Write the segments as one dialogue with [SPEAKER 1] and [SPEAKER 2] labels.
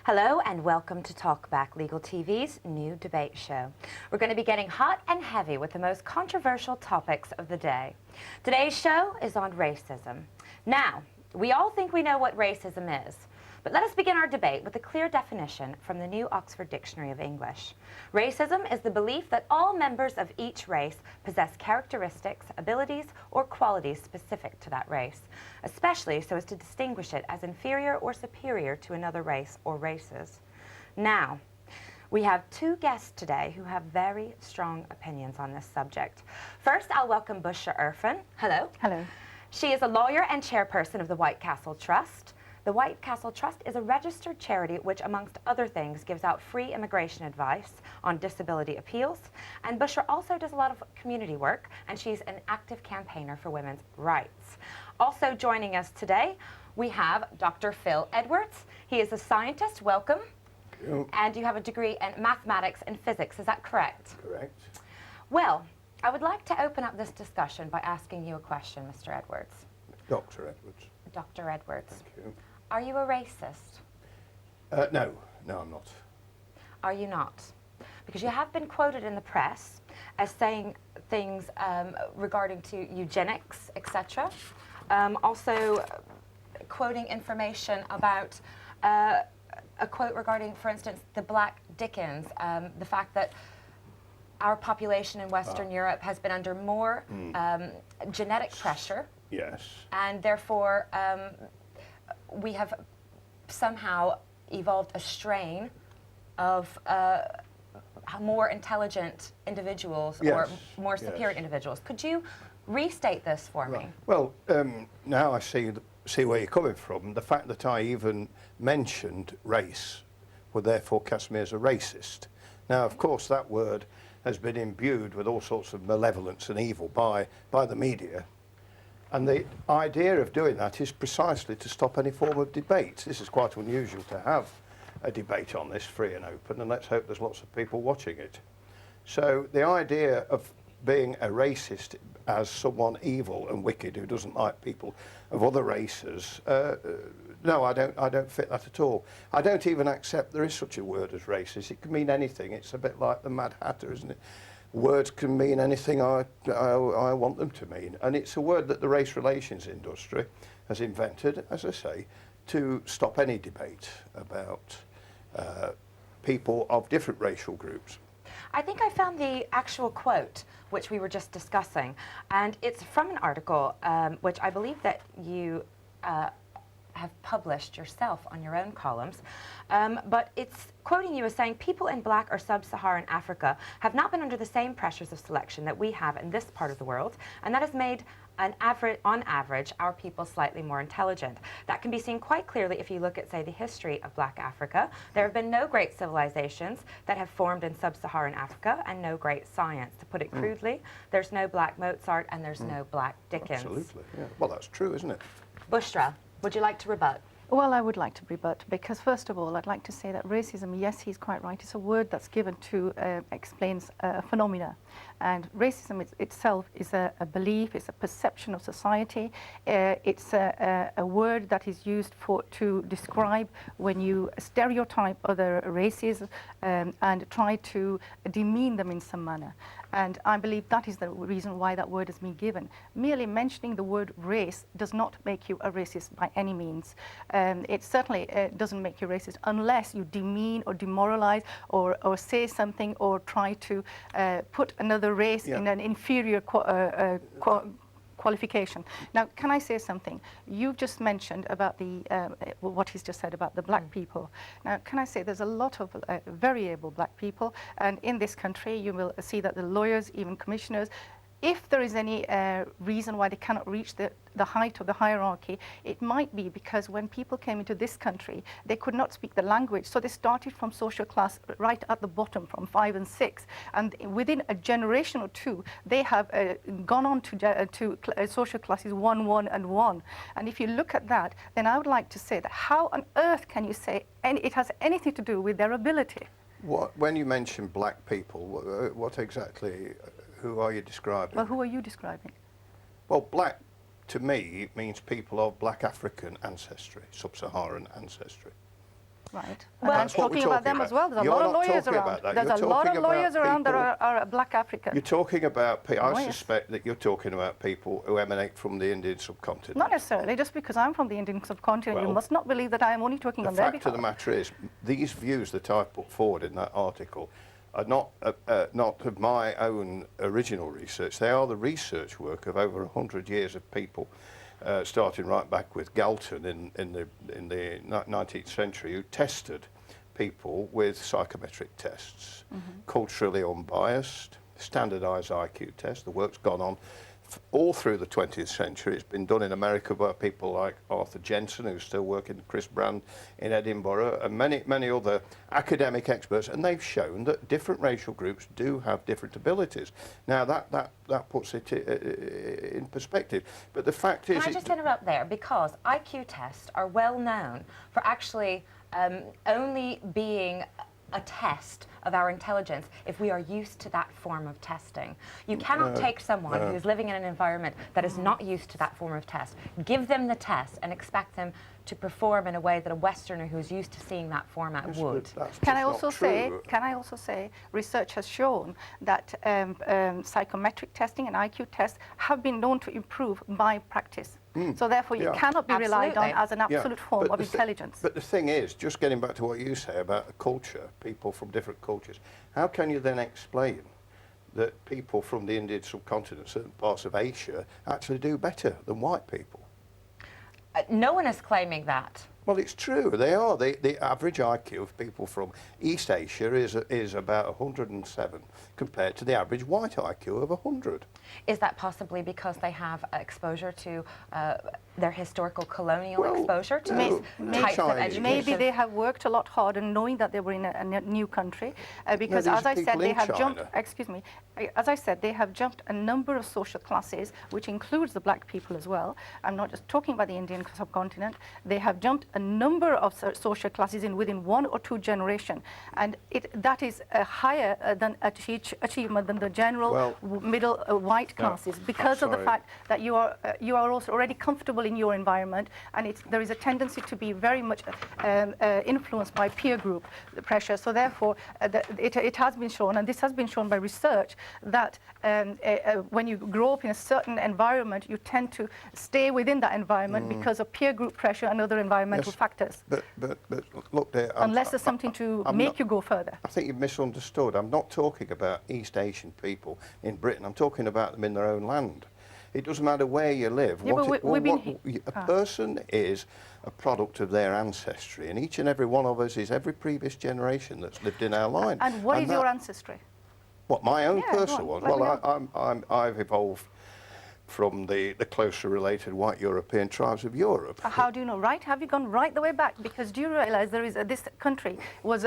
[SPEAKER 1] Hello and welcome to Talkback Legal TV's new debate show. We're going to be getting hot and heavy with the most controversial topics of the day. Today's show is on racism. Now, we all think we know what racism is, but let us begin our debate with a clear definition from the New Oxford Dictionary of English. Racism is the belief that all members of each race possess characteristics, abilities, or qualities specific to that race, especially so as to distinguish it as inferior or superior to another race or races. Now, we have two guests today who have very strong opinions on this subject. First, I'll welcome Bushra Irfan. Hello.
[SPEAKER 2] Hello.
[SPEAKER 1] She is a lawyer and chairperson of the White Castle Trust. The White Castle Trust is a registered charity which, amongst other things, gives out free immigration advice on disability appeals. And Bushra also does a lot of community work, and she's an active campaigner for women's rights. Also joining us today, we have Dr. Phil Edwards. He is a scientist. Welcome.
[SPEAKER 3] Thank you.
[SPEAKER 1] And you have a degree in mathematics and physics. Is that correct?
[SPEAKER 3] Correct.
[SPEAKER 1] Well, I would like to open up this discussion by asking you a question, Mr. Edwards.
[SPEAKER 3] Dr. Edwards.
[SPEAKER 1] Dr. Edwards.
[SPEAKER 3] Thank you.
[SPEAKER 1] Are you a racist?
[SPEAKER 3] No, I'm not.
[SPEAKER 1] Are you not? Because you have been quoted in the press as saying things regarding to eugenics, etc. Also quoting information about a quote regarding, for instance, the Black Dickens, the fact that our population in Western Europe has been under more genetic pressure.
[SPEAKER 3] Yes.
[SPEAKER 1] And therefore, we have somehow evolved a strain of more intelligent individuals or more superior individuals. Could you restate this for me?
[SPEAKER 3] Well, now I see where you're coming from. The fact that I even mentioned race would therefore cast me as a racist. Now, of course, that word has been imbued with all sorts of malevolence and evil by the media. And the idea of doing that is precisely to stop any form of debate. This is quite unusual to have a debate on this free and open, and let's hope there's lots of people watching it. So the idea of being a racist as someone evil and wicked who doesn't like people of other races, no, I don't fit that at all. I don't even accept there is such a word as racist. It can mean anything. It's a bit like the Mad Hatter, isn't it? Words can mean anything I want them to mean. And it's a word that the race relations industry has invented, as I say, to stop any debate about people of different racial groups.
[SPEAKER 1] I think I found the actual quote, which we were just discussing, and it's from an article which I believe that you have published yourself on your own columns, but it's quoting you as saying, people in Black or Sub-Saharan Africa have not been under the same pressures of selection that we have in this part of the world, and that has made on average, our people slightly more intelligent. That can be seen quite clearly if you look at, say, the history of Black Africa. There have been no great civilizations that have formed in Sub-Saharan Africa, and no great science. To put it crudely, there's no Black Mozart and there's no Black Dickens.
[SPEAKER 3] Absolutely, yeah. Well, that's true, isn't it?
[SPEAKER 1] Bushra, would you like to rebut?
[SPEAKER 2] Well, I would like to rebut, because first of all, I'd like to say that racism, yes, he's quite right, it's a word that's given to explains phenomena. And racism itself is a belief, it's a perception of society. It's a word that is used to describe when you stereotype other races and try to demean them in some manner. And I believe that is the reason why that word has been given. Merely mentioning the word race does not make you a racist by any means. It certainly doesn't make you racist unless you demean or demoralize or say something or try to put another race in an inferior qualification. Now, can I say something? You've just mentioned about the what he's just said about the Black people. Now, can I say there's a lot of very able Black people, and in this country you will see that the lawyers, even commissioners, if there is any reason why they cannot reach the height of the hierarchy, it might be because when people came into this country, they could not speak the language. So they started from social class right at the bottom, from 5 and 6. And within a generation or two, they have gone on to social classes 1, 1, and 1. And if you look at that, then I would like to say that how on earth can you say it has anything to do with their ability?
[SPEAKER 3] When you mention Black people, what exactly... Who are you describing?
[SPEAKER 2] Well, who are you describing?
[SPEAKER 3] Well, Black, to me, means people of Black African ancestry, Sub-Saharan ancestry.
[SPEAKER 2] Right.
[SPEAKER 1] Well,
[SPEAKER 2] And I'm
[SPEAKER 3] That's what we're
[SPEAKER 2] talking about them
[SPEAKER 3] talking
[SPEAKER 2] as well. There's a
[SPEAKER 3] You're
[SPEAKER 2] lot of
[SPEAKER 3] not
[SPEAKER 2] lawyers
[SPEAKER 3] talking
[SPEAKER 2] around.
[SPEAKER 3] about that.
[SPEAKER 2] There's
[SPEAKER 3] You're
[SPEAKER 2] a lot of
[SPEAKER 3] talking about
[SPEAKER 2] lawyers around that
[SPEAKER 3] people-
[SPEAKER 2] are black African.
[SPEAKER 3] You're talking about, I
[SPEAKER 2] Oh, yes.
[SPEAKER 3] suspect that you're talking about people who emanate from the Indian subcontinent.
[SPEAKER 2] Not necessarily. Just because I'm from the Indian subcontinent, you
[SPEAKER 3] Well,
[SPEAKER 2] must not believe that I am only talking
[SPEAKER 3] The
[SPEAKER 2] on their
[SPEAKER 3] fact of the
[SPEAKER 2] behalf.
[SPEAKER 3] matter is, these views that I've put forward in that article are not of my own original research. They are the research work of over 100 years of people, starting right back with Galton in the 19th century, who tested people with psychometric tests, culturally unbiased, standardised IQ tests. The work's gone on all through the 20th century. It's been done in America by people like Arthur Jensen, who's still working, Chris Brand in Edinburgh, and many other academic experts, and they've shown that different racial groups do have different abilities. Now that puts it in perspective. But the fact is...
[SPEAKER 1] Can I just interrupt there? Because IQ tests are well known for actually only being a test of our intelligence if we are used to that form of testing. You cannot take someone who's living in an environment that is not used to that form of test, give them the test and expect them to perform in a way that a Westerner who's used to seeing that format would.
[SPEAKER 2] Can I also say, research has shown that psychometric testing and IQ tests have been known to improve by practice. So therefore, you cannot be relied on as an absolute form of intelligence.
[SPEAKER 3] But the thing is, just getting back to what you say about the culture, people from different cultures, how can you then explain that people from the Indian subcontinent, certain parts of Asia, actually do better than white people?
[SPEAKER 1] No one is claiming that.
[SPEAKER 3] Well, it's true. They are. The average IQ of people from East Asia is about 107 compared to the average white IQ of 100.
[SPEAKER 1] Is that possibly because they have exposure to their historical colonial exposure to these types of education?
[SPEAKER 2] Maybe they have worked a lot harder knowing that they were in a new country because, as I said, they have jumped, excuse me, as I said, they have jumped a number of social classes, which includes the black people as well. I'm not just talking about the Indian subcontinent. They have jumped a number of social classes within 1 or 2 generations, and that is a higher than achievement than the general middle white classes, because of the fact that you are also already comfortable in your environment, and there is a tendency to be very much influenced by peer group pressure. So therefore, it has been shown, and this has been shown by research, that when you grow up in a certain environment, you tend to stay within that environment because of peer group pressure and other environmental factors.
[SPEAKER 3] But look there.
[SPEAKER 2] Unless there's something to make you go further.
[SPEAKER 3] I think you've misunderstood. I'm not talking about East Asian people in Britain. I'm talking about them in their own land. It doesn't matter where you live. A person is a product of their ancestry, and each and every one of us is every previous generation that's lived in our line.
[SPEAKER 2] And what is your ancestry?
[SPEAKER 3] What, my own personal one? Well, I've evolved from the closer related white European tribes of Europe.
[SPEAKER 2] How do you know? Right? Have you gone right the way back? Because do you realize there is this country was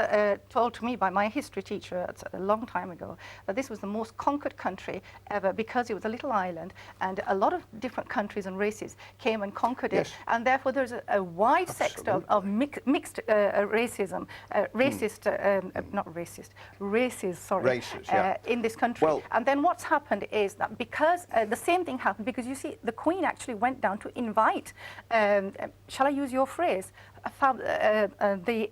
[SPEAKER 2] told to me by my history teacher a long time ago that this was the most conquered country ever, because it was a little island and a lot of different countries and races came and conquered it, and therefore there's a wide sector of mixed racism, in this country. Well, and then what's happened is that because the same thing happened, because you see, the Queen actually went down to invite, shall I use your phrase, the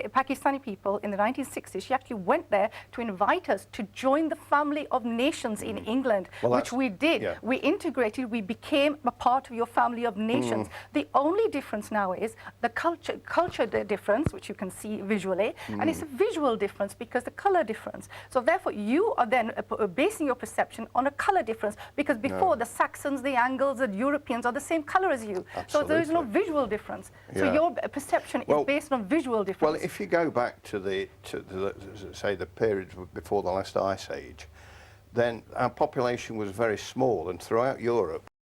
[SPEAKER 2] Pakistani people in the 1960s. She actually went there to invite us to join the family of nations in England, which we did. Yeah. We integrated, we became a part of your family of nations. The only difference now is the culture difference, which you can see visually, and it's a visual difference because the color difference. So therefore, you are then basing your perception on a color difference, because before the Saxons, the Angles, the Europeans are the same color as you. Absolutely. So there is no visual difference. Yeah. So your perception is based on visual difference.
[SPEAKER 3] Well, if you go back to say the period before the last ice age, then our population was very small, and throughout Europe